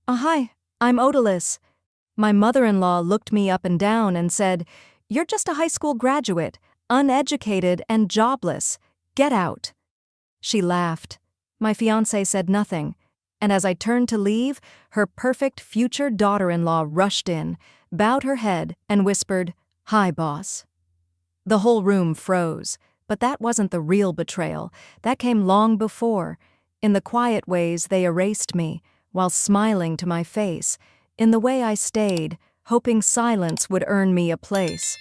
Hi, I'm Odalys. My mother-in-law looked me up and down and said, "You're just a high school graduate, uneducated and jobless. Get out." She laughed. My fiancé said nothing, and as I turned to leave, her perfect future daughter-in-law rushed in, bowed her head, and whispered, "Hi, boss." The whole room froze, but that wasn't the real betrayal. That came long before. In the quiet ways they erased me, while smiling to my face, in the way I stayed, hoping silence would earn me a place.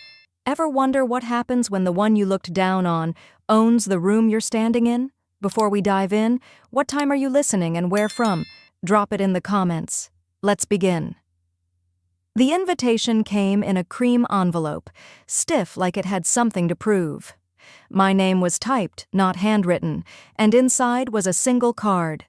Ever wonder what happens when the one you looked down on owns the room you're standing in? Before we dive in, what time are you listening and where from? Drop it in the comments. Let's begin. The invitation came in a cream envelope, stiff like it had something to prove. My name was typed, not handwritten, and inside was a single card.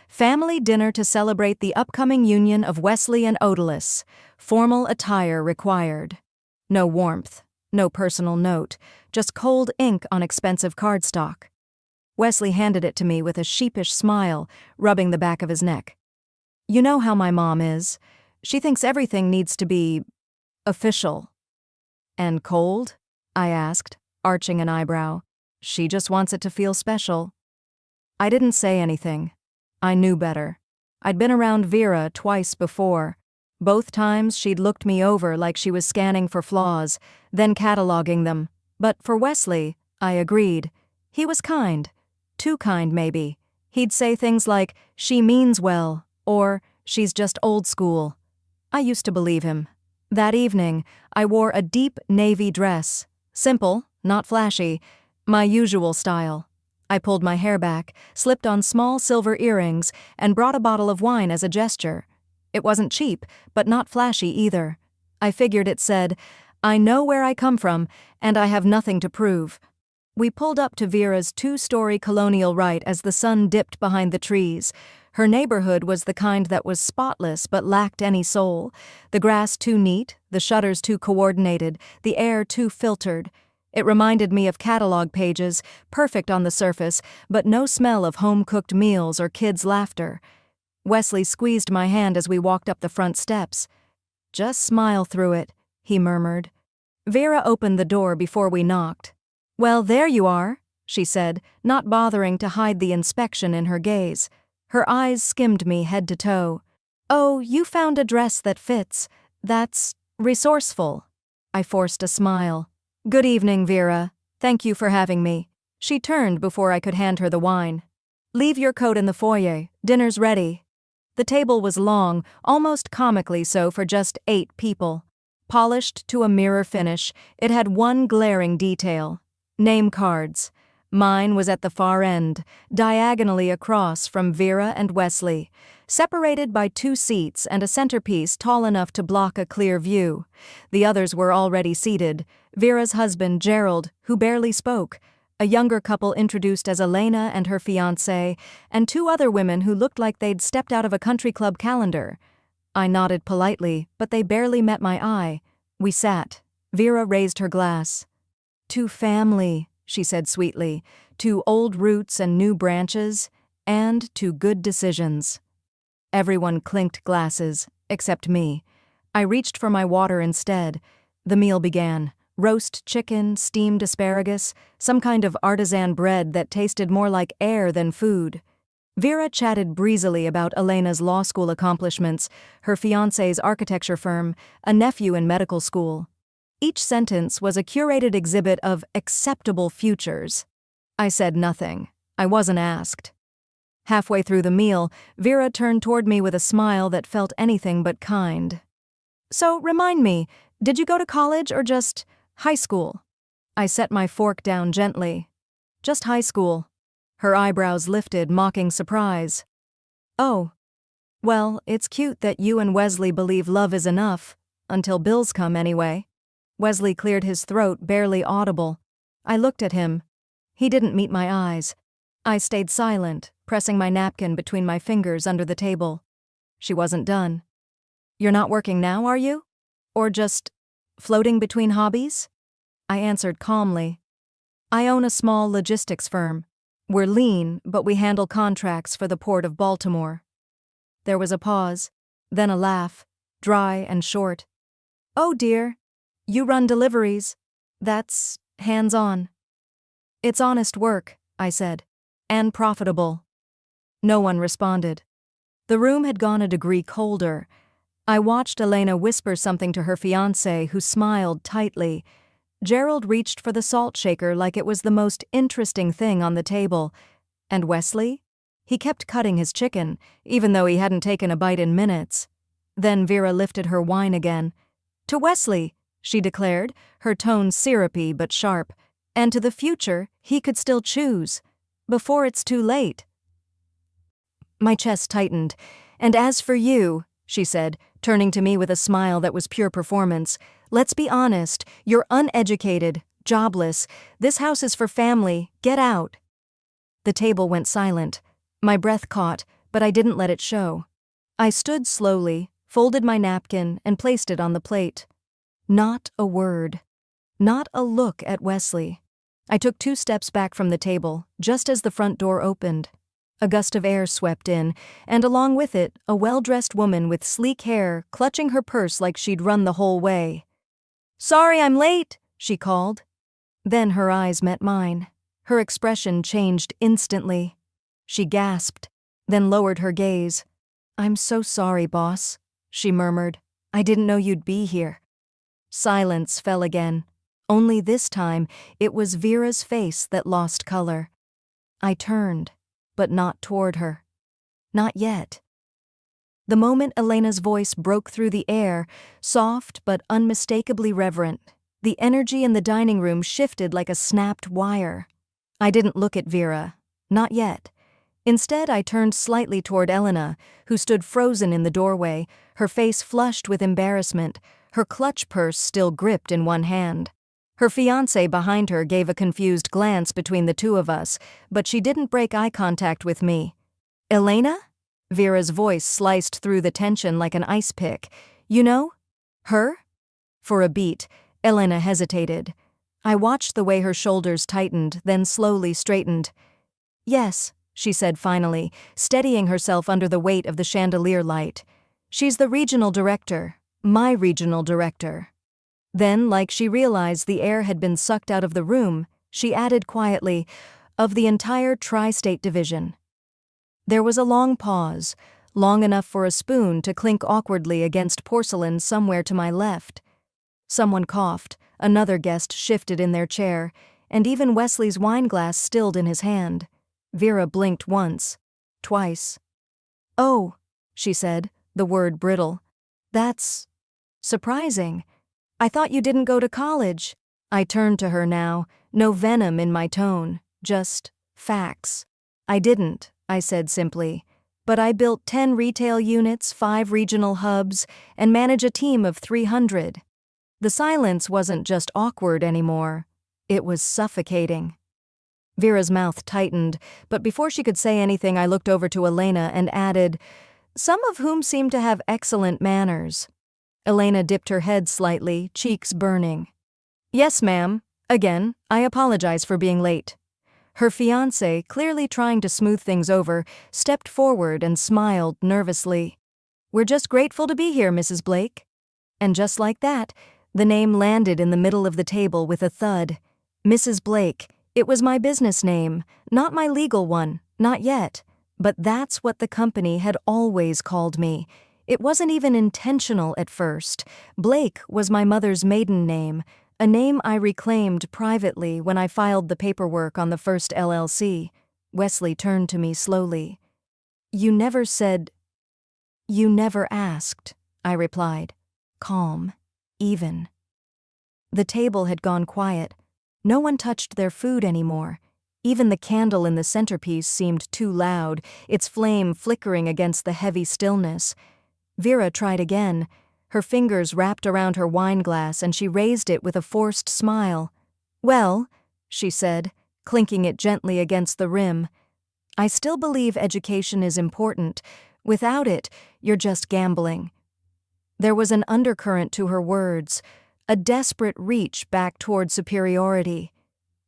Family dinner to celebrate the upcoming union of Wesley and Odalys. Formal attire required. No warmth, no personal note, just cold ink on expensive cardstock. Wesley handed it to me with a sheepish smile, rubbing the back of his neck. "You know how my mom is. She thinks everything needs to be official." "And cold?" I asked, arching an eyebrow. "She just wants it to feel special." I didn't say anything. I knew better. I'd been around Vera twice before. Both times she'd looked me over like she was scanning for flaws, then cataloging them. But for Wesley, I agreed. He was kind. Too kind, maybe. He'd say things like, "She means well," or "She's just old school." I used to believe him. That evening, I wore a deep navy dress. Simple, not flashy, my usual style. I pulled my hair back, slipped on small silver earrings, and brought a bottle of wine as a gesture. It wasn't cheap, but not flashy either. I figured it said, "I know where I come from, and I have nothing to prove." We pulled up to Vera's two-story colonial right as the sun dipped behind the trees. Her neighborhood was the kind that was spotless but lacked any soul. The grass too neat, the shutters too coordinated, the air too filtered. It reminded me of catalog pages, perfect on the surface, but no smell of home-cooked meals or kids' laughter. Wesley squeezed my hand as we walked up the front steps. "Just smile through it," he murmured. Vera opened the door before we knocked. "Well, there you are," she said, not bothering to hide the inspection in her gaze. Her eyes skimmed me head to toe. "Oh, you found a dress that fits. That's resourceful." I forced a smile. "Good evening, Vera. Thank you for having me." She turned before I could hand her the wine. "Leave your coat in the foyer. Dinner's ready." The table was long, almost comically so for just 8 people. Polished to a mirror finish, it had one glaring detail. Name cards. Mine was at the far end, diagonally across from Vera and Wesley, separated by 2 seats and a centerpiece tall enough to block a clear view. The others were already seated. Vera's husband, Gerald, who barely spoke, a younger couple introduced as Elena and her fiancé, and 2 other women who looked like they'd stepped out of a country club calendar. I nodded politely, but they barely met my eye. We sat. Vera raised her glass. "To family," she said sweetly, "to old roots and new branches, and to good decisions." Everyone clinked glasses, except me. I reached for my water instead. The meal began. Roast chicken, steamed asparagus, some kind of artisan bread that tasted more like air than food. Vera chatted breezily about Elena's law school accomplishments, her fiancé's architecture firm, a nephew in medical school. Each sentence was a curated exhibit of acceptable futures. I said nothing. I wasn't asked. Halfway through the meal, Vera turned toward me with a smile that felt anything but kind. "So, remind me, did you go to college or just high school?" I set my fork down gently. "Just high school." Her eyebrows lifted, mocking surprise. "Oh. Well, it's cute that you and Wesley believe love is enough. Until bills come, anyway." Wesley cleared his throat, barely audible. I looked at him. He didn't meet my eyes. I stayed silent, pressing my napkin between my fingers under the table. She wasn't done. "You're not working now, are you? Or just floating between hobbies?" I answered calmly. "I own a small logistics firm. We're lean, but we handle contracts for the Port of Baltimore." There was a pause. Then a laugh, dry and short. "Oh dear, you run deliveries. That's hands-on." "It's honest work," I said, "and profitable." No one responded. The room had gone a degree colder. I watched Elena whisper something to her fiancé, who smiled tightly. Gerald reached for the salt shaker like it was the most interesting thing on the table. And Wesley? He kept cutting his chicken, even though he hadn't taken a bite in minutes. Then Vera lifted her wine again. "To Wesley," she declared, her tone syrupy but sharp. "And to the future, he could still choose. Before it's too late." My chest tightened. "And as for you," she said, turning to me with a smile that was pure performance, "let's be honest, you're uneducated, jobless. This house is for family. Get out." The table went silent. My breath caught, but I didn't let it show. I stood slowly, folded my napkin, and placed it on the plate. Not a word. Not a look at Wesley. I took 2 steps back from the table, just as the front door opened. A gust of air swept in, and along with it, a well-dressed woman with sleek hair clutching her purse like she'd run the whole way. "Sorry I'm late," she called. Then her eyes met mine. Her expression changed instantly. She gasped, then lowered her gaze. "I'm so sorry, boss," she murmured. "I didn't know you'd be here." Silence fell again. Only this time, it was Vera's face that lost color. I turned, but not toward her. Not yet. The moment Elena's voice broke through the air, soft but unmistakably reverent, the energy in the dining room shifted like a snapped wire. I didn't look at Vera. Not yet. Instead, I turned slightly toward Elena, who stood frozen in the doorway, her face flushed with embarrassment, her clutch purse still gripped in one hand. Her fiancé behind her gave a confused glance between the two of us, but she didn't break eye contact with me. "Elena?" Vera's voice sliced through the tension like an ice pick. "You know? Her?" For a beat, Elena hesitated. I watched the way her shoulders tightened, then slowly straightened. "Yes," she said finally, steadying herself under the weight of the chandelier light. "She's the regional director. My regional director." Then, like she realized the air had been sucked out of the room, she added quietly, "of the entire tri-state division." There was a long pause, long enough for a spoon to clink awkwardly against porcelain somewhere to my left. Someone coughed, another guest shifted in their chair, and even Wesley's wineglass stilled in his hand. Vera blinked once, twice. "Oh," she said, the word brittle. "That's surprising. I thought you didn't go to college." I turned to her now, no venom in my tone, just facts. "I didn't," I said simply, "but I built 10 retail units, 5 regional hubs, and manage a team of 300. The silence wasn't just awkward anymore. It was suffocating. Vera's mouth tightened, but before she could say anything I looked over to Elena and added, "some of whom seem to have excellent manners." Elena dipped her head slightly, cheeks burning. "Yes, ma'am. Again, I apologize for being late." Her fiancé, clearly trying to smooth things over, stepped forward and smiled nervously. "We're just grateful to be here, Mrs. Blake." And just like that, the name landed in the middle of the table with a thud. Mrs. Blake. It was my business name, not my legal one, not yet. But that's what the company had always called me. It wasn't even intentional at first. Blake was my mother's maiden name, a name I reclaimed privately when I filed the paperwork on the first LLC. Wesley turned to me slowly. "You never said—" "You never asked," I replied, calm, even. The table had gone quiet. No one touched their food anymore. Even the candle in the centerpiece seemed too loud, its flame flickering against the heavy stillness. Vera tried again. Her fingers wrapped around her wineglass and she raised it with a forced smile. "Well," she said, clinking it gently against the rim, "I still believe education is important. Without it, you're just gambling." There was an undercurrent to her words, a desperate reach back toward superiority.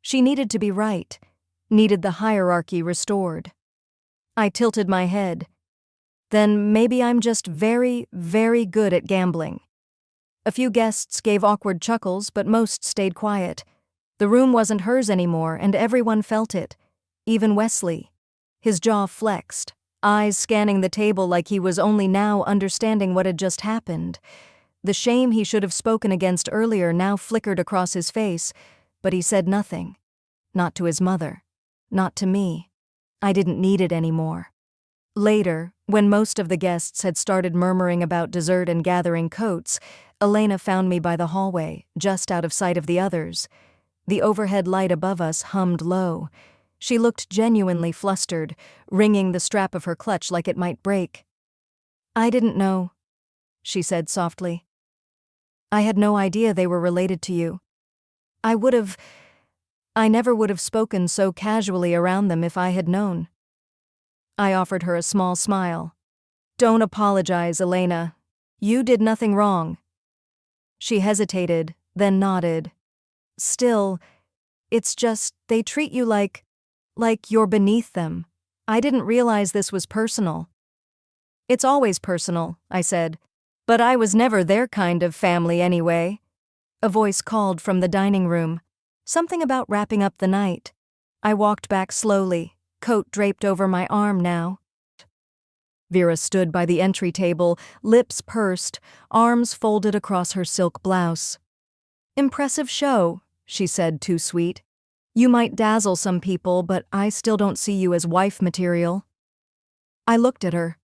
She needed to be right, needed the hierarchy restored. I tilted my head. Then maybe I'm just very, very good at gambling. A few guests gave awkward chuckles, but most stayed quiet. The room wasn't hers anymore, and everyone felt it. Even Wesley. His jaw flexed, eyes scanning the table like he was only now understanding what had just happened. The shame he should have spoken against earlier now flickered across his face, but he said nothing. Not to his mother. Not to me. I didn't need it anymore. Later, when most of the guests had started murmuring about dessert and gathering coats, Elena found me by the hallway, just out of sight of the others. The overhead light above us hummed low. She looked genuinely flustered, wringing the strap of her clutch like it might break. "I didn't know," she said softly. "I had no idea they were related to you. I never would have spoken so casually around them if I had known." I offered her a small smile. "Don't apologize, Elena. You did nothing wrong." She hesitated, then nodded. "Still, it's just they treat you like you're beneath them. I didn't realize this was personal." "It's always personal," I said. "But I was never their kind of family anyway." A voice called from the dining room. Something about wrapping up the night. I walked back slowly, coat draped over my arm now. Vera stood by the entry table, lips pursed, arms folded across her silk blouse. "Impressive show," she said, too sweet. "You might dazzle some people, but I still don't see you as wife material." I looked at her.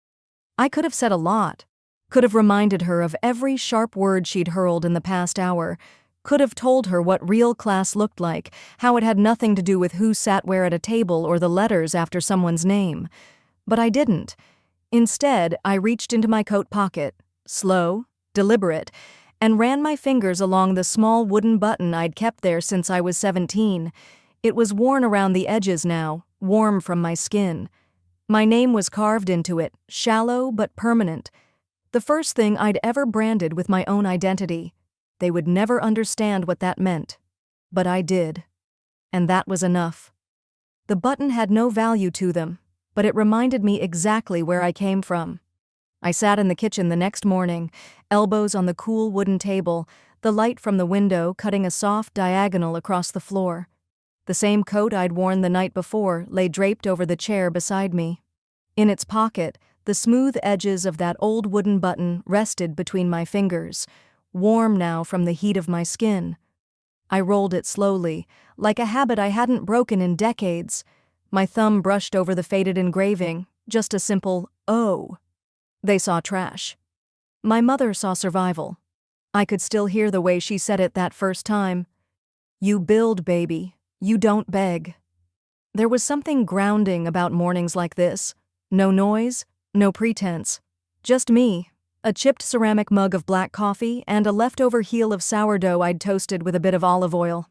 I could have said a lot. Could have reminded her of every sharp word she'd hurled in the past hour. Could have told her what real class looked like, how it had nothing to do with who sat where at a table or the letters after someone's name. But I didn't. Instead, I reached into my coat pocket, slow, deliberate, and ran my fingers along the small wooden button I'd kept there since I was 17. It was worn around the edges now, warm from my skin. My name was carved into it, shallow but permanent. The first thing I'd ever branded with my own identity. They would never understand what that meant. But I did. And that was enough. The button had no value to them, but it reminded me exactly where I came from. I sat in the kitchen the next morning, elbows on the cool wooden table, the light from the window cutting a soft diagonal across the floor. The same coat I'd worn the night before lay draped over the chair beside me. In its pocket, the smooth edges of that old wooden button rested between my fingers, warm now from the heat of my skin. I rolled it slowly, like a habit I hadn't broken in decades. My thumb brushed over the faded engraving, just a simple "O." They saw trash. My mother saw survival. I could still hear the way she said it that first time. "You build, baby. You don't beg." There was something grounding about mornings like this. No noise, no pretense. Just me, a chipped ceramic mug of black coffee, and a leftover heel of sourdough I'd toasted with a bit of olive oil.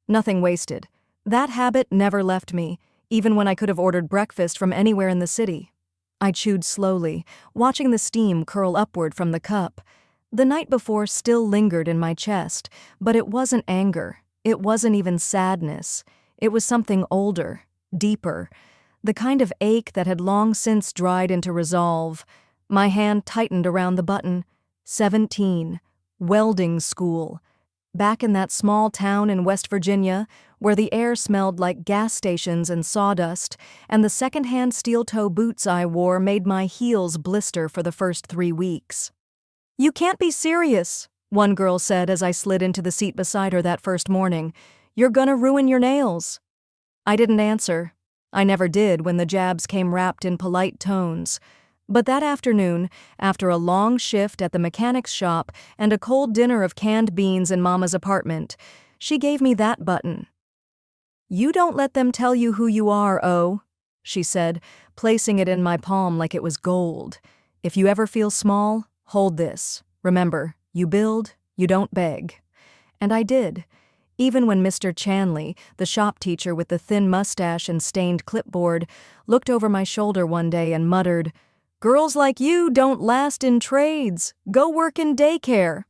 Nothing wasted. That habit never left me, even when I could have ordered breakfast from anywhere in the city. I chewed slowly, watching the steam curl upward from the cup. The night before still lingered in my chest, but it wasn't anger. It wasn't even sadness. It was something older, deeper, the kind of ache that had long since dried into resolve. My hand tightened around the button. 17. Welding school. Back in that small town in West Virginia, where the air smelled like gas stations and sawdust, and the second-hand steel-toe boots I wore made my heels blister for the first 3 weeks. "You can't be serious," one girl said as I slid into the seat beside her that first morning. "You're gonna ruin your nails." I didn't answer. I never did when the jabs came wrapped in polite tones. But that afternoon, after a long shift at the mechanic's shop and a cold dinner of canned beans in Mama's apartment, she gave me that button. "You don't let them tell you who you are, O," she said, placing it in my palm like it was gold. "If you ever feel small, hold this. Remember, you build, you don't beg." And I did. Even when Mr. Chanley, the shop teacher with the thin mustache and stained clipboard, looked over my shoulder one day and muttered, "Girls like you don't last in trades. Go work in daycare."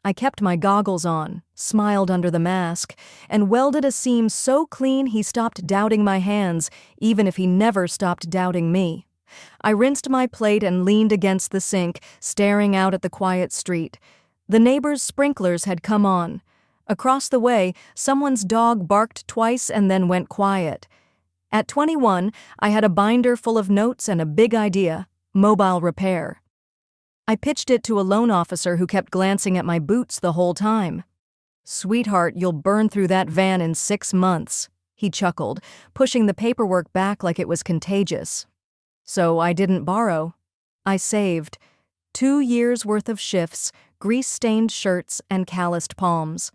I kept my goggles on, smiled under the mask, and welded a seam so clean he stopped doubting my hands, even if he never stopped doubting me. I rinsed my plate and leaned against the sink, staring out at the quiet street. The neighbor's sprinklers had come on. Across the way, someone's dog barked twice and then went quiet. At 21, I had a binder full of notes and a big idea: mobile repair. I pitched it to a loan officer who kept glancing at my boots the whole time. "Sweetheart, you'll burn through that van in 6 months," he chuckled, pushing the paperwork back like it was contagious. So I didn't borrow. I saved. 2 years' worth of shifts, grease-stained shirts, and calloused palms.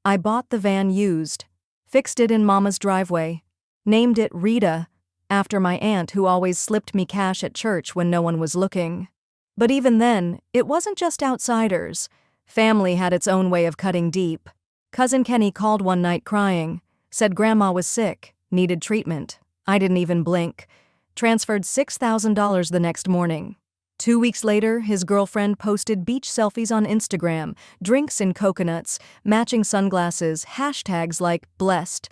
I bought the van used, fixed it in Mama's driveway, named it Rita, after my aunt who always slipped me cash at church when no one was looking. But even then, it wasn't just outsiders. Family had its own way of cutting deep. Cousin Kenny called one night crying, said Grandma was sick, needed treatment. I didn't even blink. Transferred $6,000 the next morning. 2 weeks later, his girlfriend posted beach selfies on Instagram, drinks in coconuts, matching sunglasses, hashtags like blessed.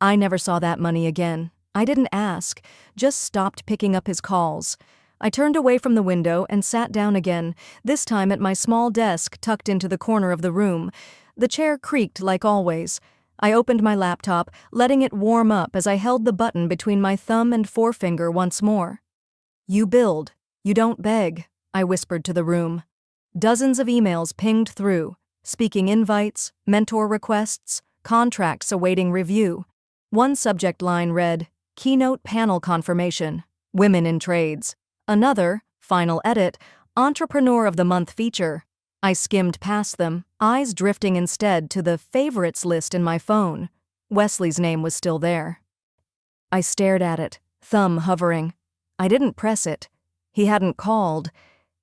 I never saw that money again. I didn't ask, just stopped picking up his calls. I turned away from the window and sat down again, this time at my small desk tucked into the corner of the room. The chair creaked like always. I opened my laptop, letting it warm up as I held the button between my thumb and forefinger once more. "You build. You don't beg," I whispered to the room. Dozens of emails pinged through, speaking invites, mentor requests, contracts awaiting review. One subject line read, "Keynote panel confirmation, women in trades." Another, final edit, "Entrepreneur of the Month feature." I skimmed past them, eyes drifting instead to the favorites list in my phone. Wesley's name was still there. I stared at it, thumb hovering. I didn't press it. He hadn't called.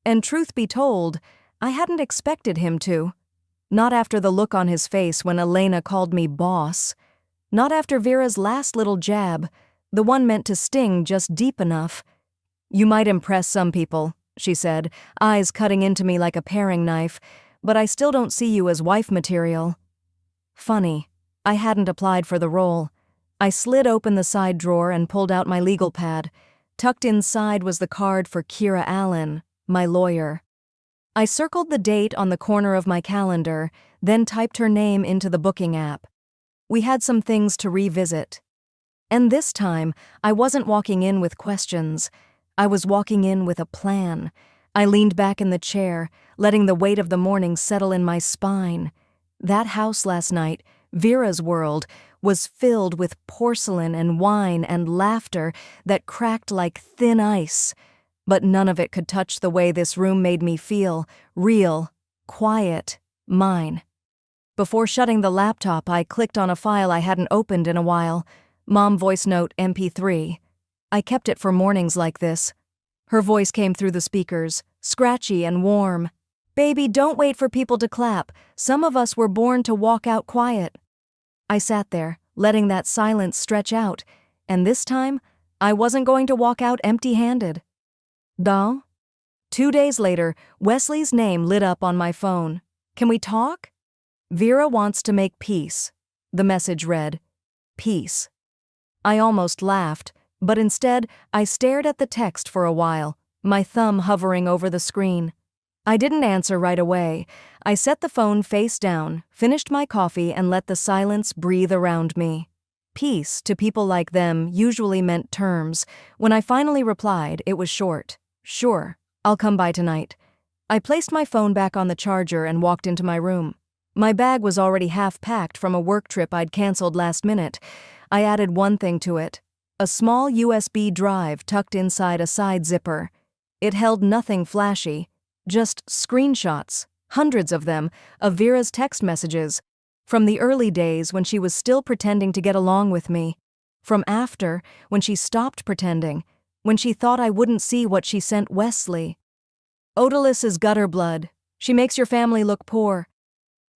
And truth be told, I hadn't expected him to. Not after the look on his face when Elena called me boss. Not after Vera's last little jab, the one meant to sting just deep enough. "You might impress some people," she said, eyes cutting into me like a paring knife, "but I still don't see you as wife material." Funny, I hadn't applied for the role. I slid open the side drawer and pulled out my legal pad. Tucked inside was the card for Kira Allen, my lawyer. I circled the date on the corner of my calendar, then typed her name into the booking app. We had some things to revisit. And this time, I wasn't walking in with questions. I was walking in with a plan. I leaned back in the chair, letting the weight of the morning settle in my spine. That house last night, Vera's world, was filled with porcelain and wine and laughter that cracked like thin ice. But none of it could touch the way this room made me feel, real, quiet, mine. Before shutting the laptop, I clicked on a file I hadn't opened in a while. Mom voice note MP3. I kept it for mornings like this. Her voice came through the speakers, scratchy and warm. "Baby, don't wait for people to clap. Some of us were born to walk out quiet." I sat there, letting that silence stretch out, and this time, I wasn't going to walk out empty-handed. "Doll?" 2 days later, Wesley's name lit up on my phone. "Can we talk?" "Vera wants to make peace." The message read, "Peace." I almost laughed, but instead, I stared at the text for a while, my thumb hovering over the screen. I didn't answer right away. I set the phone face down, finished my coffee, and let the silence breathe around me. Peace, to people like them, usually meant terms. When I finally replied, it was short. "Sure, I'll come by tonight." I placed my phone back on the charger and walked into my room. My bag was already half packed from a work trip I'd canceled last minute. I added one thing to it: a small USB drive tucked inside a side zipper. It held nothing flashy, just screenshots, hundreds of them, of Vera's text messages, from the early days when she was still pretending to get along with me, from after, when she stopped pretending, when she thought I wouldn't see what she sent Wesley. "Odalys is gutter blood. She makes your family look poor.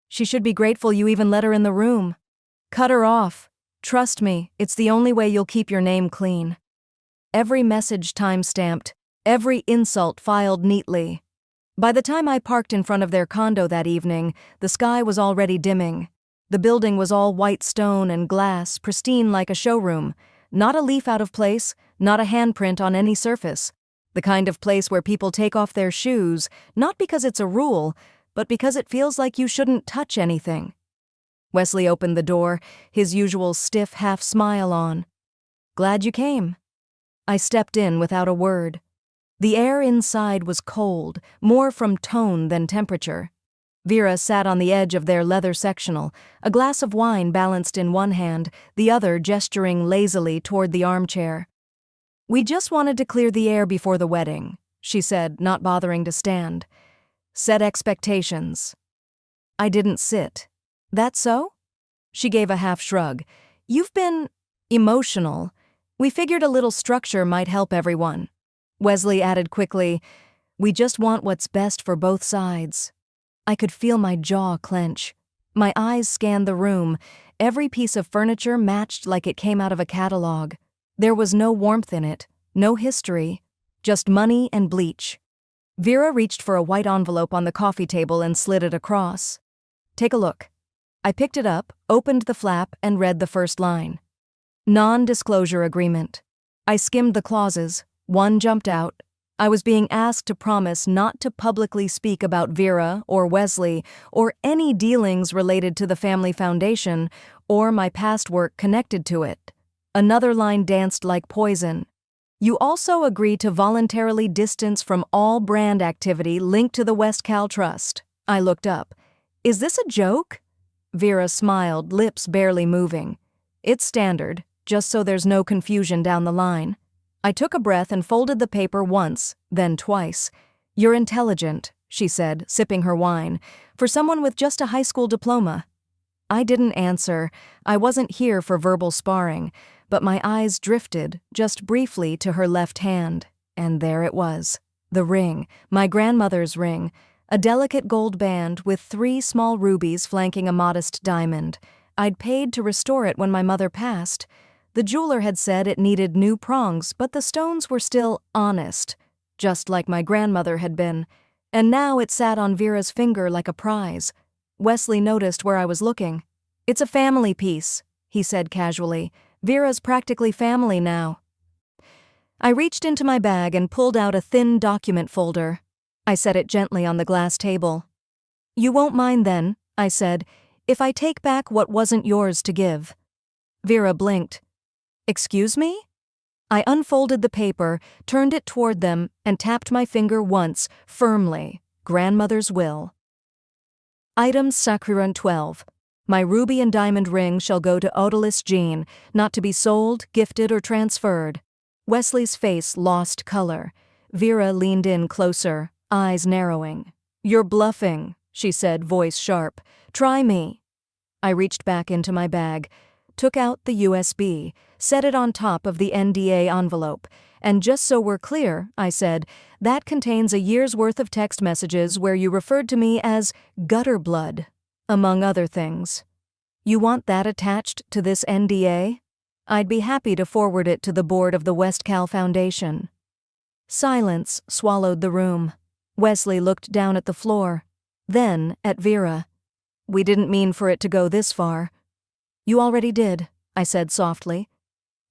She should be grateful you even let her in the room. Cut her off. Trust me, it's the only way you'll keep your name clean." Every message time-stamped, every insult filed neatly. By the time I parked in front of their condo that evening, the sky was already dimming. The building was all white stone and glass, pristine like a showroom. Not a leaf out of place, not a handprint on any surface. The kind of place where people take off their shoes, not because it's a rule, but because it feels like you shouldn't touch anything. Wesley opened the door, his usual stiff half-smile on. "Glad you came." I stepped in without a word. The air inside was cold, more from tone than temperature. Vera sat on the edge of their leather sectional, a glass of wine balanced in one hand, the other gesturing lazily toward the armchair. "We just wanted to clear the air before the wedding," she said, not bothering to stand. "Set expectations." I didn't sit. "That so?" She gave a half shrug. "You've been emotional. We figured a little structure might help everyone." Wesley added quickly, "We just want what's best for both sides." I could feel my jaw clench. My eyes scanned the room. Every piece of furniture matched like it came out of a catalog. There was no warmth in it, no history, just money and bleach. Vera reached for a white envelope on the coffee table and slid it across. "Take a look." I picked it up, opened the flap, and read the first line. Non-disclosure agreement. I skimmed the clauses. One jumped out. I was being asked to promise not to publicly speak about Vera or Wesley or any dealings related to the family foundation or my past work connected to it. Another line danced like poison. You also agree to voluntarily distance from all brand activity linked to the West Cal Trust. I looked up. "Is this a joke?" Vera smiled, lips barely moving. "It's standard, just so there's no confusion down the line." I took a breath and folded the paper once, then twice. "You're intelligent," she said, sipping her wine, "for someone with just a high school diploma." I didn't answer. I wasn't here for verbal sparring, but my eyes drifted, just briefly, to her left hand. And there it was. The ring, my grandmother's ring, a delicate gold band with 3 small rubies flanking a modest diamond. I'd paid to restore it when my mother passed. The jeweler had said it needed new prongs, but the stones were still honest, just like my grandmother had been. And now it sat on Vera's finger like a prize. Wesley noticed where I was looking. "It's a family piece," he said casually. "Vera's practically family now." I reached into my bag and pulled out a thin document folder. I set it gently on the glass table. "You won't mind then," I said, "if I take back what wasn't yours to give." Vera blinked. "Excuse me?" I unfolded the paper, turned it toward them, and tapped my finger once, firmly. Grandmother's will. Item Sacrarun 12. My ruby and diamond ring shall go to Odalys Jean, not to be sold, gifted, or transferred. Wesley's face lost color. Vera leaned in closer, eyes narrowing. "You're bluffing," she said, voice sharp. "Try me." I reached back into my bag, took out the USB, set it on top of the NDA envelope, and just so we're clear, I said, that contains a year's worth of text messages where you referred to me as gutter blood, among other things. You want that attached to this NDA? I'd be happy to forward it to the board of the West Cal Foundation. Silence swallowed the room. Wesley looked down at the floor, then at Vera. "We didn't mean for it to go this far." "You already did," I said softly.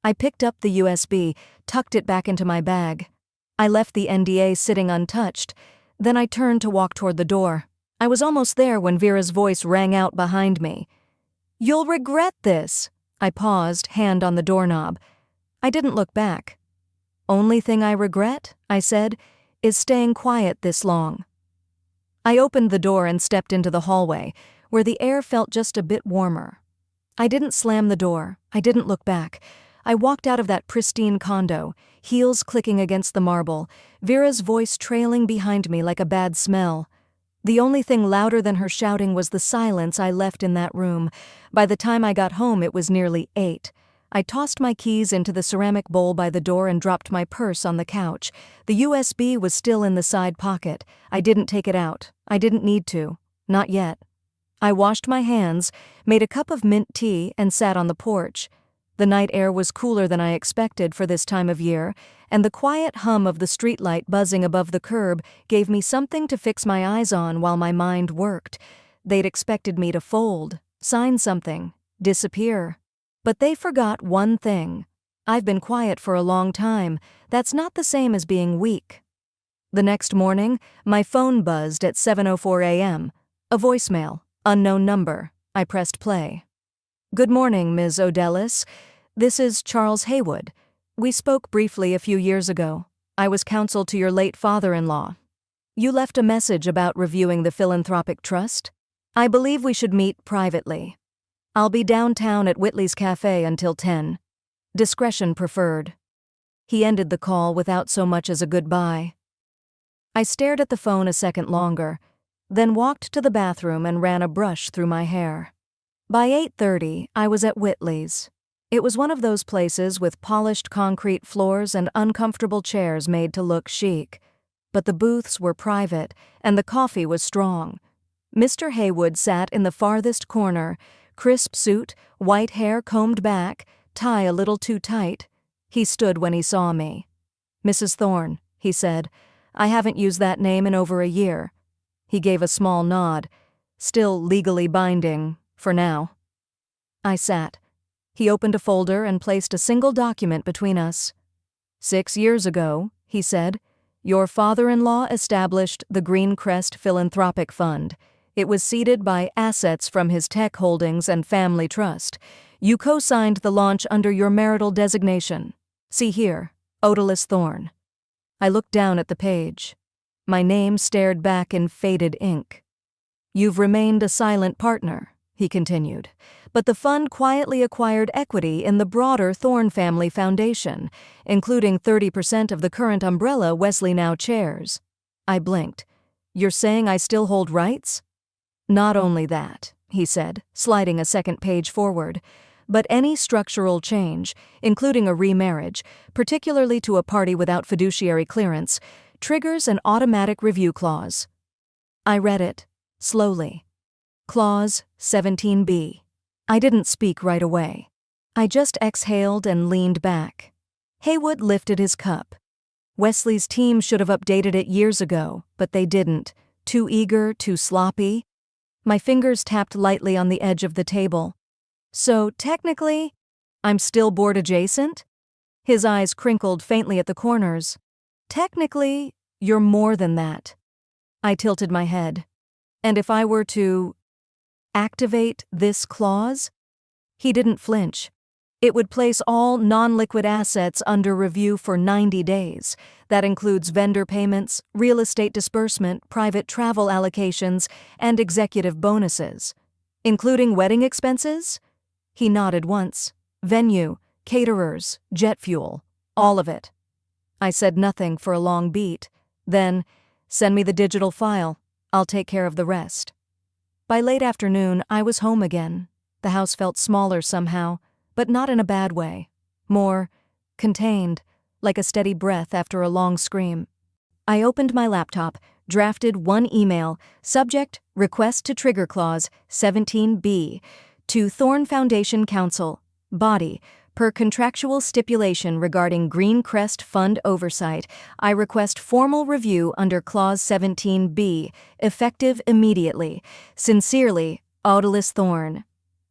I picked up the USB, tucked it back into my bag. I left the NDA sitting untouched. Then I turned to walk toward the door. I was almost there when Vera's voice rang out behind me. "You'll regret this." I paused, hand on the doorknob. I didn't look back. "Only thing I regret," I said, "is staying quiet this long." I opened the door and stepped into the hallway, where the air felt just a bit warmer. I didn't slam the door. I didn't look back. I walked out of that pristine condo, heels clicking against the marble, Vera's voice trailing behind me like a bad smell. The only thing louder than her shouting was the silence I left in that room. By the time I got home, it was nearly 8. I tossed my keys into the ceramic bowl by the door and dropped my purse on the couch. The USB was still in the side pocket. I didn't take it out. I didn't need to. Not yet. I washed my hands, made a cup of mint tea, and sat on the porch. The night air was cooler than I expected for this time of year, and the quiet hum of the streetlight buzzing above the curb gave me something to fix my eyes on while my mind worked. They'd expected me to fold, sign something, disappear. But they forgot one thing. I've been quiet for a long time. That's not the same as being weak. The next morning, my phone buzzed at 7:04 a.m. A voicemail, unknown number. I pressed play. "Good morning, Ms. Jobless. This is Charles Haywood. We spoke briefly a few years ago. I was counsel to your late father-in-law. You left a message about reviewing the philanthropic trust. I believe we should meet privately. I'll be downtown at Whitley's Cafe until 10. Discretion preferred." He ended the call without so much as a goodbye. I stared at the phone a second longer, then walked to the bathroom and ran a brush through my hair. By 8:30, I was at Whitley's. It was one of those places with polished concrete floors and uncomfortable chairs made to look chic. But the booths were private, and the coffee was strong. Mr. Haywood sat in the farthest corner, crisp suit, white hair combed back, tie a little too tight. He stood when he saw me. "Mrs. Thorne," he said, "I haven't used that name in over a year." He gave a small nod. "Still legally binding, for now." I sat. He opened a folder and placed a single document between us. "6 years ago," he said, "your father-in-law established the Greencrest Philanthropic Fund. It was seeded by assets from his tech holdings and family trust. You co-signed the launch under your marital designation. See here, Jobless Thorne." I looked down at the page. My name stared back in faded ink. "You've remained a silent partner," he continued, "but the fund quietly acquired equity in the broader Thorne Family Foundation, including 30% of the current umbrella Wesley now chairs." I blinked. "You're saying I still hold rights?" "Not only that," he said, sliding a second page forward, "but any structural change, including a remarriage, particularly to a party without fiduciary clearance, triggers an automatic review clause." I read it, slowly. Clause 17B. I didn't speak right away. I just exhaled and leaned back. Haywood lifted his cup. "Wesley's team should have updated it years ago, but they didn't. Too eager, too sloppy." My fingers tapped lightly on the edge of the table. "So, technically, I'm still board adjacent?" His eyes crinkled faintly at the corners. "Technically, you're more than that." I tilted my head. "And if I were to activate this clause?" He didn't flinch. "It would place all non-liquid assets under review for 90 days. That includes vendor payments, real estate disbursement, private travel allocations, and executive bonuses." "Including wedding expenses?" He nodded once. "Venue, caterers, jet fuel, all of it." I said nothing for a long beat. Then, "Send me the digital file. I'll take care of the rest." By late afternoon, I was home again. The house felt smaller somehow, but not in a bad way. More contained, like a steady breath after a long scream. I opened my laptop, drafted one email, subject, request to trigger clause 17B, to Thorne Foundation Council, body, per contractual stipulation regarding Greencrest Fund oversight, I request formal review under clause 17B, effective immediately. Sincerely, Jobless Thorne.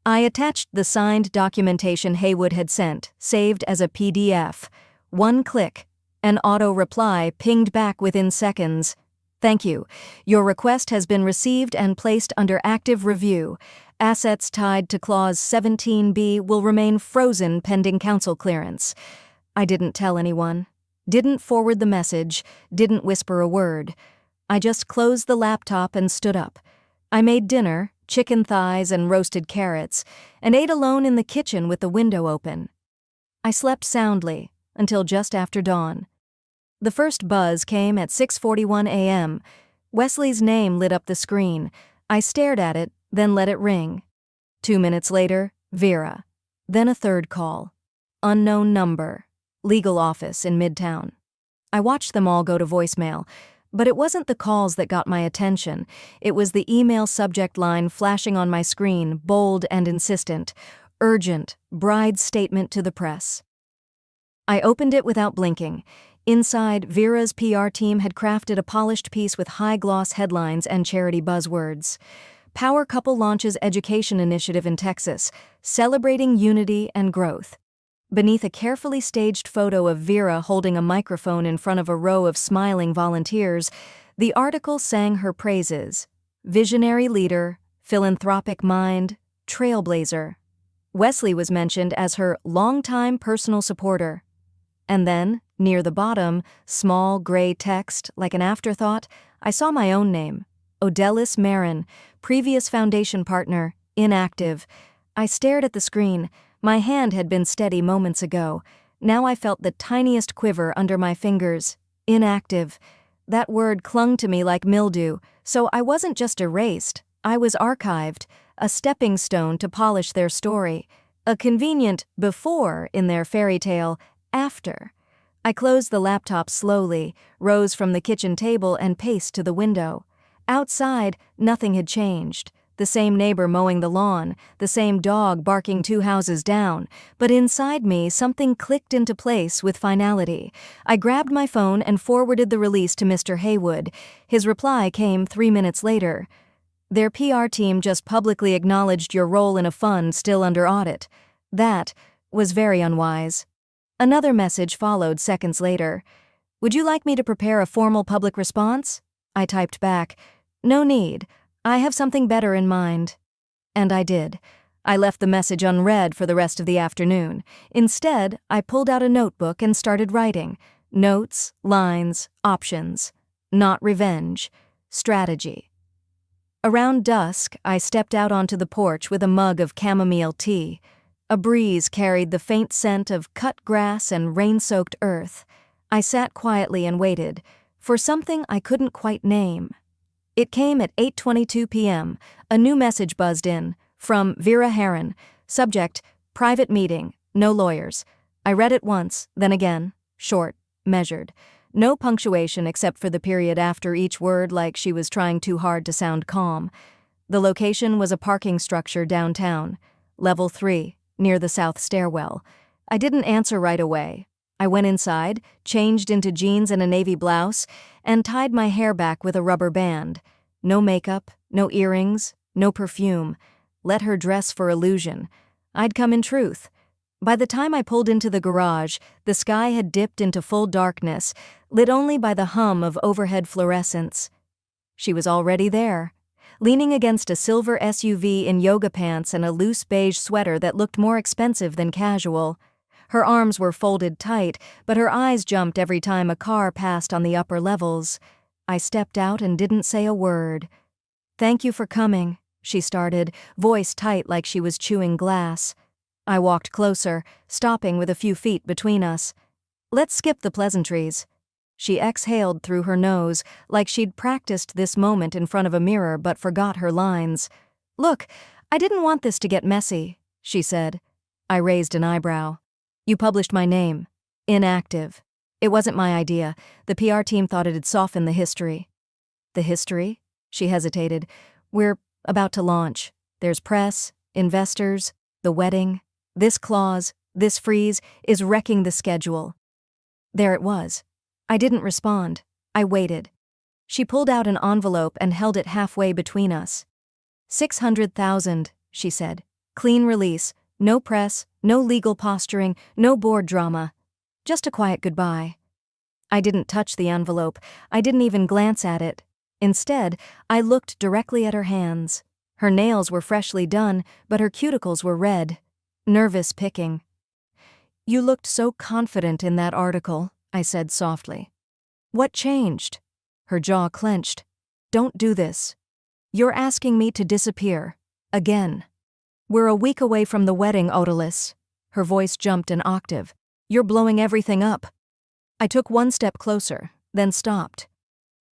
I attached the signed documentation Haywood had sent, saved as a PDF. One click. An auto-reply pinged back within seconds. "Thank you. Your request has been received and placed under active review. Assets tied to Clause 17B will remain frozen pending council clearance." I didn't tell anyone. Didn't forward the message. Didn't whisper a word. I just closed the laptop and stood up. I made dinner, chicken thighs and roasted carrots, and ate alone in the kitchen with the window open. I slept soundly until just after dawn. The first buzz came at 6:41 a.m. Wesley's name lit up the screen. I stared at it, then let it ring. 2 minutes later, Vera. Then a third call. Unknown number. Legal office in Midtown. I watched them all go to voicemail, but it wasn't the calls that got my attention. It was the email subject line flashing on my screen, bold and insistent. Urgent, bride's statement to the press. I opened it without blinking. Inside, Vera's PR team had crafted a polished piece with high-gloss headlines and charity buzzwords. Power couple launches education initiative in Texas, celebrating unity and growth. Beneath a carefully staged photo of Vera holding a microphone in front of a row of smiling volunteers, the article sang her praises. Visionary leader, philanthropic mind, trailblazer. Wesley was mentioned as her longtime personal supporter. And then, near the bottom, small gray text, like an afterthought, I saw my own name. Jobless Marin, previous foundation partner, inactive. I stared at the screen. My hand had been steady moments ago. Now I felt the tiniest quiver under my fingers. Inactive. That word clung to me like mildew, so I wasn't just erased. I was archived, a stepping stone to polish their story. A convenient before in their fairy tale, after. I closed the laptop slowly, rose from the kitchen table and paced to the window. Outside, nothing had changed. The same neighbor mowing the lawn, the same dog barking 2 houses down, but inside me something clicked into place with finality. I grabbed my phone and forwarded the release to Mr. Haywood. His reply came 3 minutes later. Their PR team just publicly acknowledged your role in a fund still under audit. That was very unwise. Another message followed seconds later. Would you like me to prepare a formal public response? I typed back, no need. I have something better in mind. And I did. I left the message unread for the rest of the afternoon. Instead, I pulled out a notebook and started writing. Notes, lines, options. Not revenge. Strategy. Around dusk, I stepped out onto the porch with a mug of chamomile tea. A breeze carried the faint scent of cut grass and rain-soaked earth. I sat quietly and waited for something I couldn't quite name. It came at 8:22 p.m. A new message buzzed in, from Vera Heron. Subject, private meeting, no lawyers. I read it once, then again, short, measured. No punctuation except for the period after each word, like she was trying too hard to sound calm. The location was a parking structure downtown, level 3, near the south stairwell. I didn't answer right away. I went inside, changed into jeans and a navy blouse, and tied my hair back with a rubber band. No makeup, no earrings, no perfume. Let her dress for illusion. I'd come in truth. By the time I pulled into the garage, the sky had dipped into full darkness, lit only by the hum of overhead fluorescents. She was already there, leaning against a silver SUV in yoga pants and a loose beige sweater that looked more expensive than casual. Her arms were folded tight, but her eyes jumped every time a car passed on the upper levels. I stepped out and didn't say a word. "Thank you for coming," she started, voice tight like she was chewing glass. I walked closer, stopping with a few feet between us. "Let's skip the pleasantries." She exhaled through her nose, like she'd practiced this moment in front of a mirror but forgot her lines. "Look, I didn't want this to get messy," she said. I raised an eyebrow. "You published my name. Inactive. It wasn't my idea. The PR team thought it'd soften the history." "The history?" She hesitated. "We're about to launch. There's press, investors, the wedding. This clause, this freeze, is wrecking the schedule." There it was. I didn't respond. I waited. She pulled out an envelope and held it halfway between us. 600,000, she said. Clean release. No press, no legal posturing, no board drama. Just a quiet goodbye. I didn't touch the envelope. I didn't even glance at it. Instead, I looked directly at her hands. Her nails were freshly done, but her cuticles were red. Nervous picking. "You looked so confident in that article," I said softly. "What changed?" Her jaw clenched. "Don't do this. You're asking me to disappear. Again. We're a week away from the wedding, Jobless." Her voice jumped an octave. "You're blowing everything up." I took one step closer, then stopped.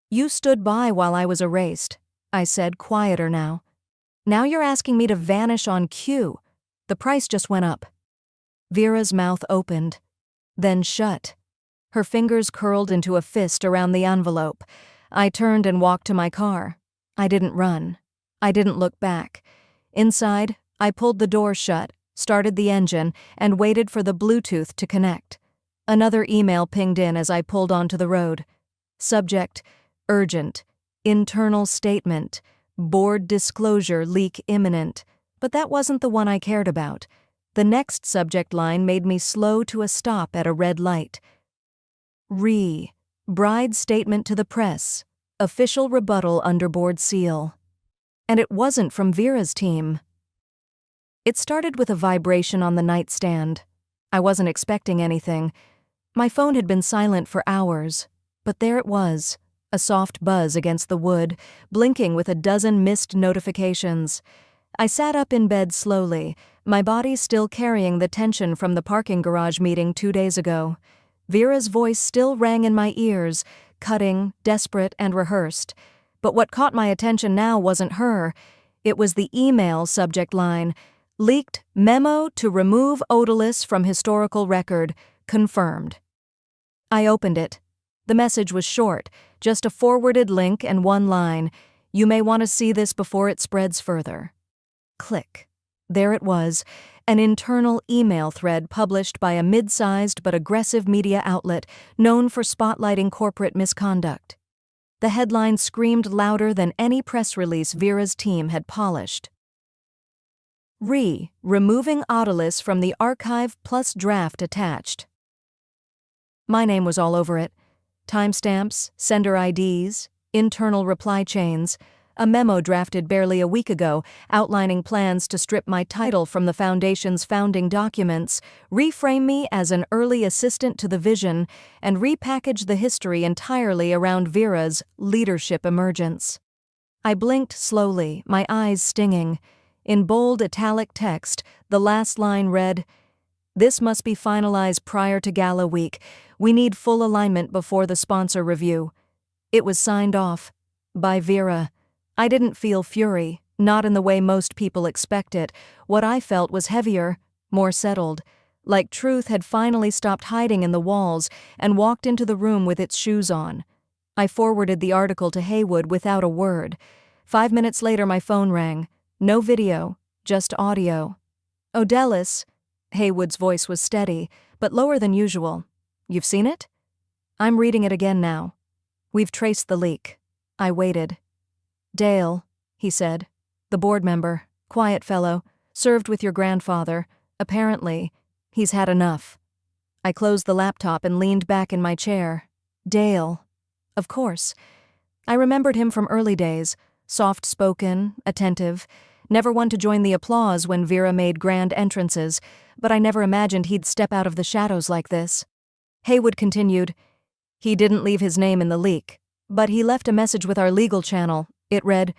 "You stood by while I was erased," I said, quieter now. "Now you're asking me to vanish on cue. The price just went up." Vera's mouth opened, then shut. Her fingers curled into a fist around the envelope. I turned and walked to my car. I didn't run. I didn't look back. Inside, I pulled the door shut, started the engine, and waited for the Bluetooth to connect. Another email pinged in as I pulled onto the road. Subject, urgent. Internal statement. Board disclosure leak imminent. But that wasn't the one I cared about. The next subject line made me slow to a stop at a red light. Bride statement to the press. Official rebuttal under board seal. And it wasn't from Vera's team. It started with a vibration on the nightstand. I wasn't expecting anything. My phone had been silent for hours, but there it was, a soft buzz against the wood, blinking with a dozen missed notifications. I sat up in bed slowly, my body still carrying the tension from the parking garage meeting 2 days ago. Vera's voice still rang in my ears, cutting, desperate, and rehearsed. But what caught my attention now wasn't her. It was the email subject line. Leaked memo to remove Jobless from historical record. Confirmed. I opened it. The message was short, just a forwarded link and one line. You may want to see this before it spreads further. Click. There it was, an internal email thread published by a mid-sized but aggressive media outlet known for spotlighting corporate misconduct. The headline screamed louder than any press release Vera's team had polished. Removing Jobless from the archive plus draft attached. My name was all over it. Timestamps, sender IDs, internal reply chains, a memo drafted barely a week ago outlining plans to strip my title from the Foundation's founding documents, reframe me as an early assistant to the vision, and repackage the history entirely around Vera's leadership emergence. I blinked slowly, my eyes stinging. In bold italic text, the last line read, "This must be finalized prior to Gala Week. We need full alignment before the sponsor review." It was signed off. By Vera. I didn't feel fury, not in the way most people expect it. What I felt was heavier, more settled, like truth had finally stopped hiding in the walls and walked into the room with its shoes on. I forwarded the article to Haywood without a word. 5 minutes later my phone rang. No video, just audio. "Jobless." Haywood's voice was steady, but lower than usual. "You've seen it?" "I'm reading it again now. We've traced the leak." I waited. "Dale," he said. "The board member, quiet fellow, served with your grandfather. Apparently, he's had enough." I closed the laptop and leaned back in my chair. Dale. Of course. I remembered him from early days, soft-spoken, attentive, never one to join the applause when Vera made grand entrances, but I never imagined he'd step out of the shadows like this. Haywood continued, "He didn't leave his name in the leak, but he left a message with our legal channel. It read,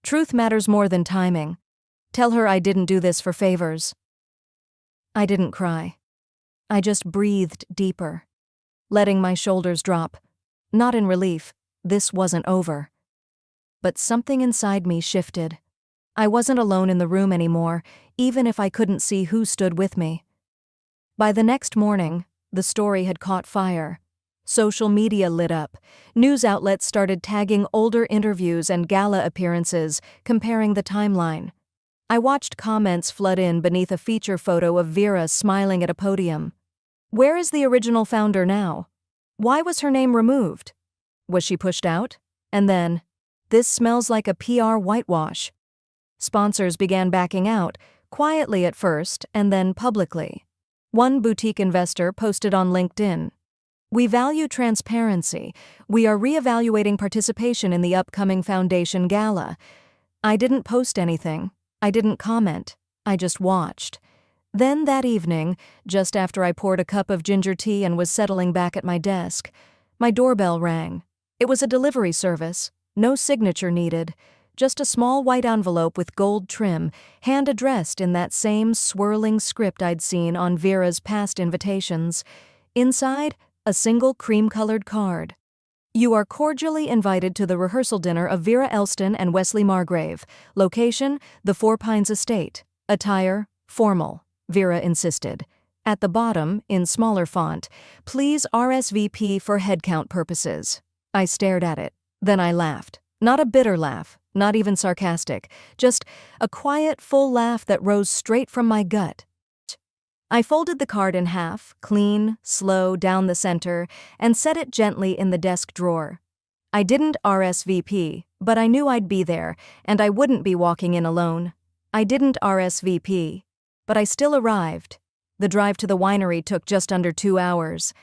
'Truth matters more than timing. Tell her I didn't do this for favors.'" I didn't cry. I just breathed deeper, letting my shoulders drop. Not in relief, this wasn't over. But something inside me shifted. I wasn't alone in the room anymore, even if I couldn't see who stood with me. By the next morning, the story had caught fire. Social media lit up. News outlets started tagging older interviews and gala appearances, comparing the timeline. I watched comments flood in beneath a feature photo of Vera smiling at a podium. Where is the original founder now? Why was her name removed? Was she pushed out? And then, "This smells like a PR whitewash." Sponsors began backing out, quietly at first and then publicly. One boutique investor posted on LinkedIn, "We value transparency. We are reevaluating participation in the upcoming Foundation Gala." I didn't post anything. I didn't comment. I just watched. Then that evening, just after I poured a cup of ginger tea and was settling back at my desk, my doorbell rang. It was a delivery service, no signature needed, just a small white envelope with gold trim, hand-addressed in that same swirling script I'd seen on Vera's past invitations. Inside, a single cream-colored card. "You are cordially invited to the rehearsal dinner of Vera Elston and Wesley Margrave. Location, the Four Pines Estate. Attire, formal," Vera insisted. At the bottom, in smaller font, "Please RSVP for headcount purposes." I stared at it. Then I laughed. Not a bitter laugh, not even sarcastic, just a quiet, full laugh that rose straight from my gut. I folded the card in half, clean, slow, down the center, and set it gently in the desk drawer. I didn't RSVP, but I knew I'd be there, and I wouldn't be walking in alone. I didn't RSVP. But I still arrived. The drive to the winery took just under 2 hours.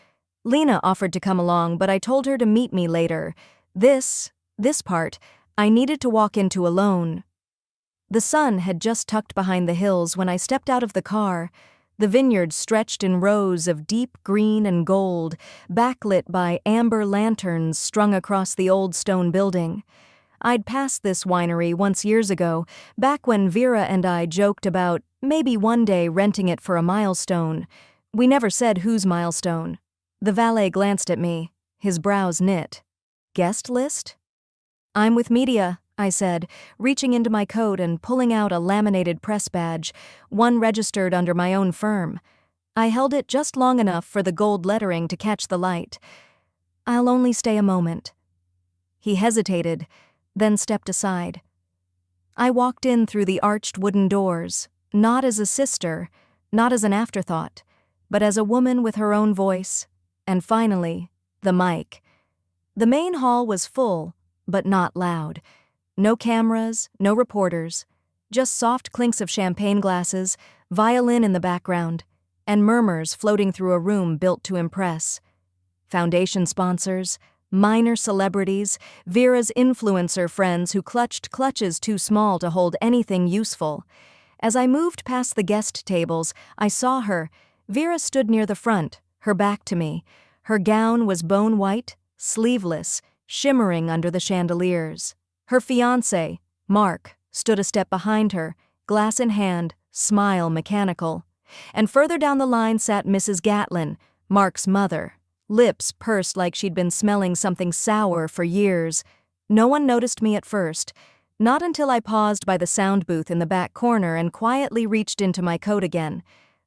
Lena offered to come along, but I told her to meet me later. This part, I needed to walk into alone. The sun had just tucked behind the hills when I stepped out of the car. The vineyard stretched in rows of deep green and gold, backlit by amber lanterns strung across the old stone building. I'd passed this winery once years ago, back when Vera and I joked about maybe one day renting it for a milestone. We never said whose milestone. The valet glanced at me, his brows knit. Guest list? I'm with media, I said, reaching into my coat and pulling out a laminated press badge, one registered under my own firm. I held it just long enough for the gold lettering to catch the light. I'll only stay a moment. He hesitated, then stepped aside. I walked in through the arched wooden doors, not as a sister, not as an afterthought, but as a woman with her own voice, and finally, the mic. The main hall was full, but not loud. No cameras, no reporters, just soft clinks of champagne glasses, violin in the background, and murmurs floating through a room built to impress. Foundation sponsors, minor celebrities, Vera's influencer friends who clutched clutches too small to hold anything useful. As I moved past the guest tables, I saw her. Vera stood near the front, her back to me. Her gown was bone white, sleeveless, shimmering under the chandeliers. Her fiancé, Mark, stood a step behind her, glass in hand, smile mechanical. And further down the line sat Mrs. Gatlin, Mark's mother, lips pursed like she'd been smelling something sour for years. No one noticed me at first, not until I paused by the sound booth in the back corner and quietly reached into my coat again.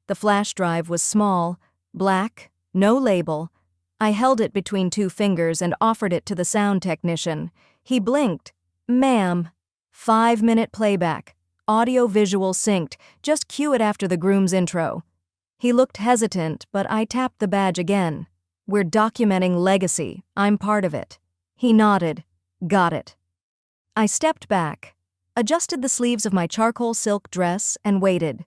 The flash drive was small, black, no label. I held it between 2 fingers and offered it to the sound technician. He blinked. Ma'am. 5-minute playback. Audio-visual synced. Just cue it after the groom's intro. He looked hesitant, but I tapped the badge again. We're documenting legacy. I'm part of it. He nodded. Got it. I stepped back, adjusted the sleeves of my charcoal silk dress, and waited.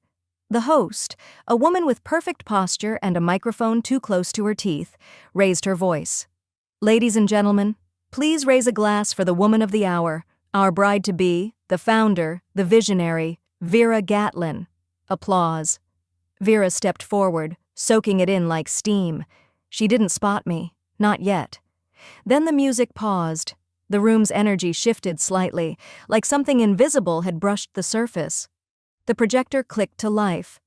The host, a woman with perfect posture and a microphone too close to her teeth, raised her voice. Ladies and gentlemen, please raise a glass for the woman of the hour, our bride-to-be, the founder, the visionary, Vera Gatlin. Applause. Vera stepped forward, soaking it in like steam. She didn't spot me, not yet. Then the music paused. The room's energy shifted slightly, like something invisible had brushed the surface. The projector clicked to life.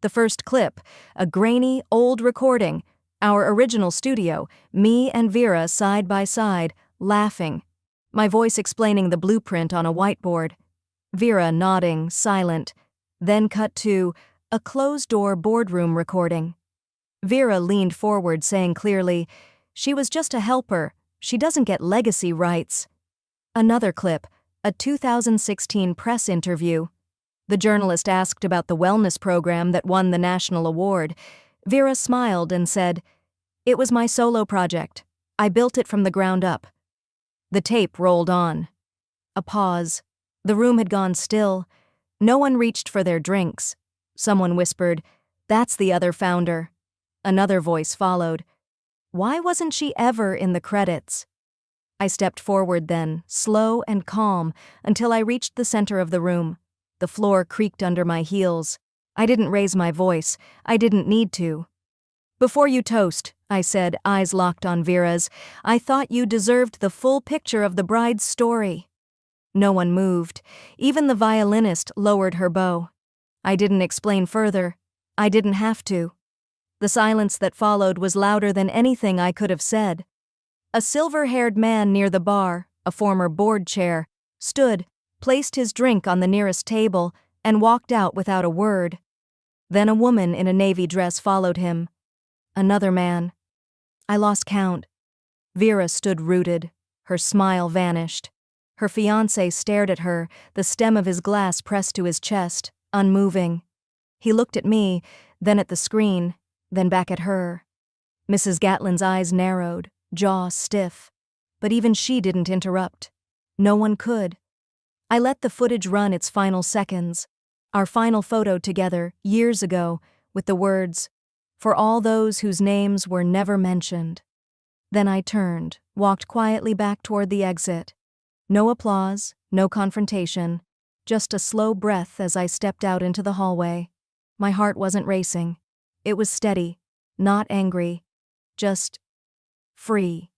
The first clip, a grainy, old recording, our original studio, me and Vera side by side, laughing. My voice explaining the blueprint on a whiteboard. Vera nodding, silent. Then cut to a closed-door boardroom recording. Vera leaned forward, saying clearly, "She was just a helper. She doesn't get legacy rights." Another clip, a 2016 press interview. The journalist asked about the wellness program that won the national award. Vera smiled and said, "It was my solo project. I built it from the ground up." The tape rolled on. A pause. The room had gone still. No one reached for their drinks. Someone whispered, "That's the other founder." Another voice followed. Why wasn't she ever in the credits? I stepped forward then, slow and calm, until I reached the center of the room. The floor creaked under my heels. I didn't raise my voice. I didn't need to. "Before you toast," I said, eyes locked on Vera's, "I thought you deserved the full picture of the bride's story." No one moved. Even the violinist lowered her bow. I didn't explain further. I didn't have to. The silence that followed was louder than anything I could have said. A silver-haired man near the bar, a former board chair, stood, placed his drink on the nearest table, and walked out without a word. Then a woman in a navy dress followed him. Another man. I lost count. Vera stood rooted. Her smile vanished. Her fiancé stared at her, the stem of his glass pressed to his chest, unmoving. He looked at me, then at the screen, then back at her. Mrs. Gatlin's eyes narrowed, jaw stiff. But even she didn't interrupt. No one could. I let the footage run its final seconds. Our final photo together, years ago, with the words, "For all those whose names were never mentioned." Then I turned, walked quietly back toward the exit. No applause, no confrontation, just a slow breath as I stepped out into the hallway. My heart wasn't racing. It was steady, not angry, just free.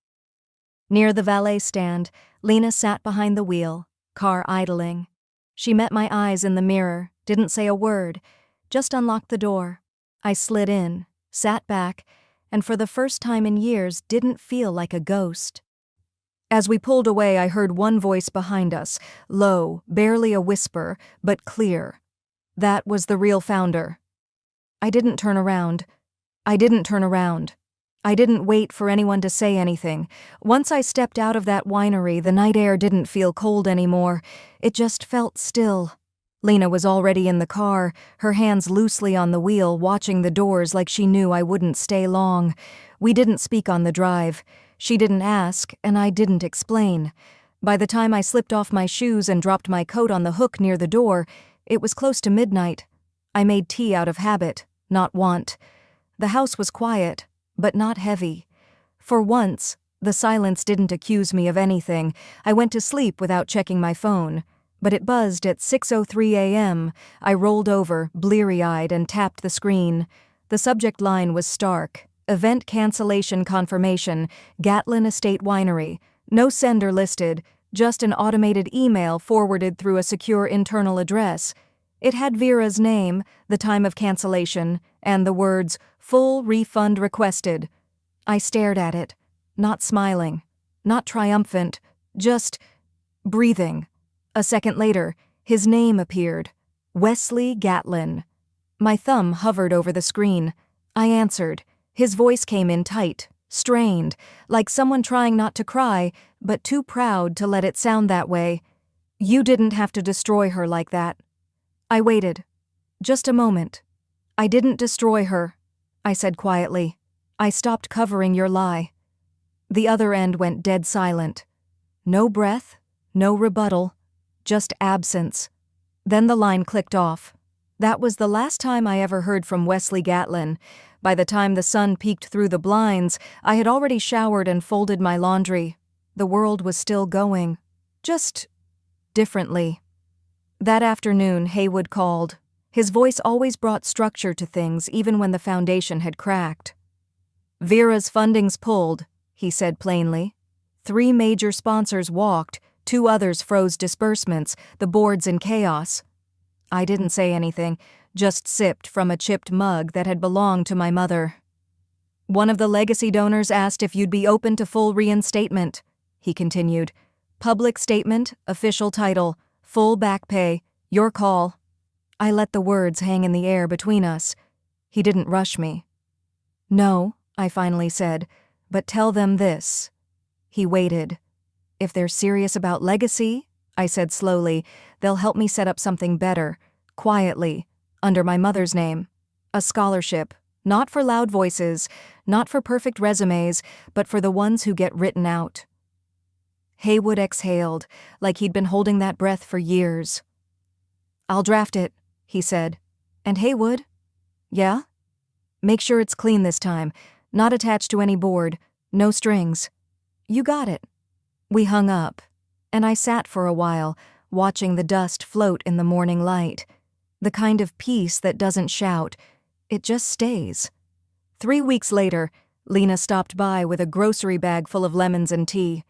Near the valet stand, Lena sat behind the wheel, car idling. She met my eyes in the mirror, didn't say a word, just unlocked the door. I slid in, sat back, and for the first time in years didn't feel like a ghost. As we pulled away, I heard one voice behind us, low, barely a whisper, but clear. That was the real founder. I didn't turn around. I didn't wait for anyone to say anything. Once I stepped out of that winery, the night air didn't feel cold anymore. It just felt still. Lena was already in the car, her hands loosely on the wheel, watching the doors like she knew I wouldn't stay long. We didn't speak on the drive. She didn't ask, and I didn't explain. By the time I slipped off my shoes and dropped my coat on the hook near the door, it was close to midnight. I made tea out of habit, not want. The house was quiet, but not heavy. For once, the silence didn't accuse me of anything. I went to sleep without checking my phone. But it buzzed at 6:03 a.m. I rolled over, bleary-eyed, and tapped the screen. The subject line was stark. Event cancellation confirmation, Gatlin Estate Winery. No sender listed, just an automated email forwarded through a secure internal address. It had Vera's name, the time of cancellation, and the words, "Full refund requested." I stared at it, not smiling, not triumphant, just breathing. A second later, his name appeared, Wesley Gatlin. My thumb hovered over the screen. I answered. His voice came in tight, strained, like someone trying not to cry, but too proud to let it sound that way. "You didn't have to destroy her like that." I waited. Just a moment. "I didn't destroy her," I said quietly. "I stopped covering your lie." The other end went dead silent. No breath, no rebuttal. Just absence. Then the line clicked off. That was the last time I ever heard from Wesley Gatlin. By the time the sun peeked through the blinds, I had already showered and folded my laundry. The world was still going. Just differently. That afternoon, Haywood called. His voice always brought structure to things, even when the foundation had cracked. "Vera's funding's pulled," he said plainly. 3 major sponsors walked. 2 others froze disbursements, the boards in chaos. I didn't say anything, just sipped from a chipped mug that had belonged to my mother. "One of the legacy donors asked if you'd be open to full reinstatement," he continued. "Public statement, official title, full back pay, your call." I let the words hang in the air between us. He didn't rush me. "No," I finally said, "but tell them this." He waited. "If they're serious about legacy," I said slowly, "they'll help me set up something better, quietly, under my mother's name. A scholarship, not for loud voices, not for perfect resumes, but for the ones who get written out." Haywood exhaled, like he'd been holding that breath for years. "I'll draft it," he said. "And Haywood?" "Yeah?" "Make sure it's clean this time, not attached to any board, no strings." "You got it." We hung up, and I sat for a while, watching the dust float in the morning light. The kind of peace that doesn't shout, it just stays. 3 weeks later, Lena stopped by with a grocery bag full of lemons and tea.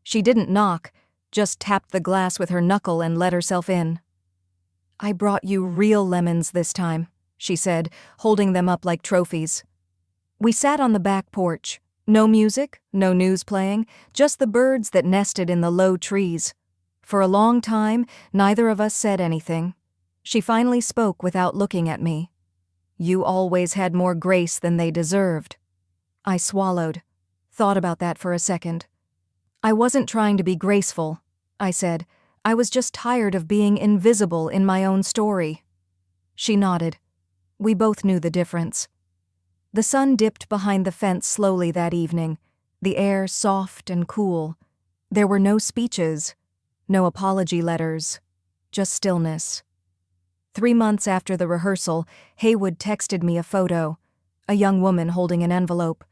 She didn't knock, just tapped the glass with her knuckle and let herself in. "I brought you real lemons this time," she said, holding them up like trophies. We sat on the back porch. No music, no news playing, just the birds that nested in the low trees. For a long time, neither of us said anything. She finally spoke without looking at me. "You always had more grace than they deserved." I swallowed, thought about that for a second. "I wasn't trying to be graceful," I said. "I was just tired of being invisible in my own story." She nodded. We both knew the difference. The sun dipped behind the fence slowly that evening, the air soft and cool. There were no speeches, no apology letters, just stillness. 3 months after the rehearsal, Haywood texted me a photo. A young woman holding an envelope.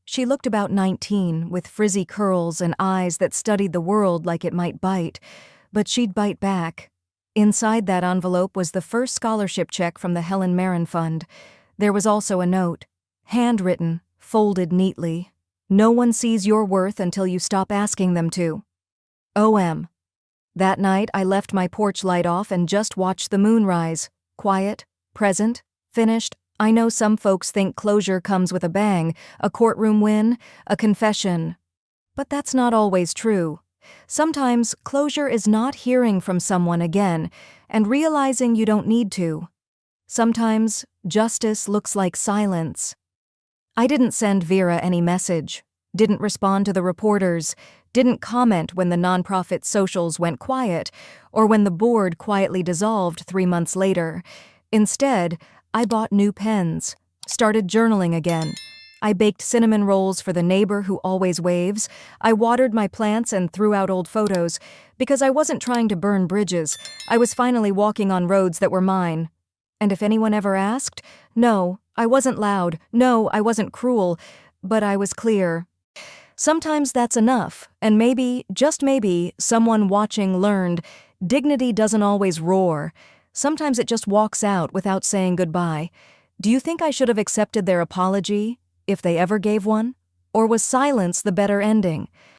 She looked about 19, with frizzy curls and eyes that studied the world like it might bite, but she'd bite back. Inside that envelope was the first scholarship check from the Helen Marron Fund. There was also a note, handwritten, folded neatly. No one sees your worth until you stop asking them to. O.M. That night, I left my porch light off and just watched the moon rise. Quiet, present, finished. I know some folks think closure comes with a bang, a courtroom win, a confession. But that's not always true. Sometimes closure is not hearing from someone again and realizing you don't need to. Sometimes justice looks like silence. I didn't send Vera any message, didn't respond to the reporters, didn't comment when the nonprofit socials went quiet or when the board quietly dissolved 3 months later. Instead, I bought new pens, started journaling again. I baked cinnamon rolls for the neighbor who always waves. I watered my plants and threw out old photos. Because I wasn't trying to burn bridges, I was finally walking on roads that were mine. And if anyone ever asked, no, I wasn't loud, no, I wasn't cruel, but I was clear. Sometimes that's enough, and maybe, just maybe, someone watching learned dignity doesn't always roar. Sometimes it just walks out without saying goodbye. Do you think I should have accepted their apology, if they ever gave one? Or was silence the better ending?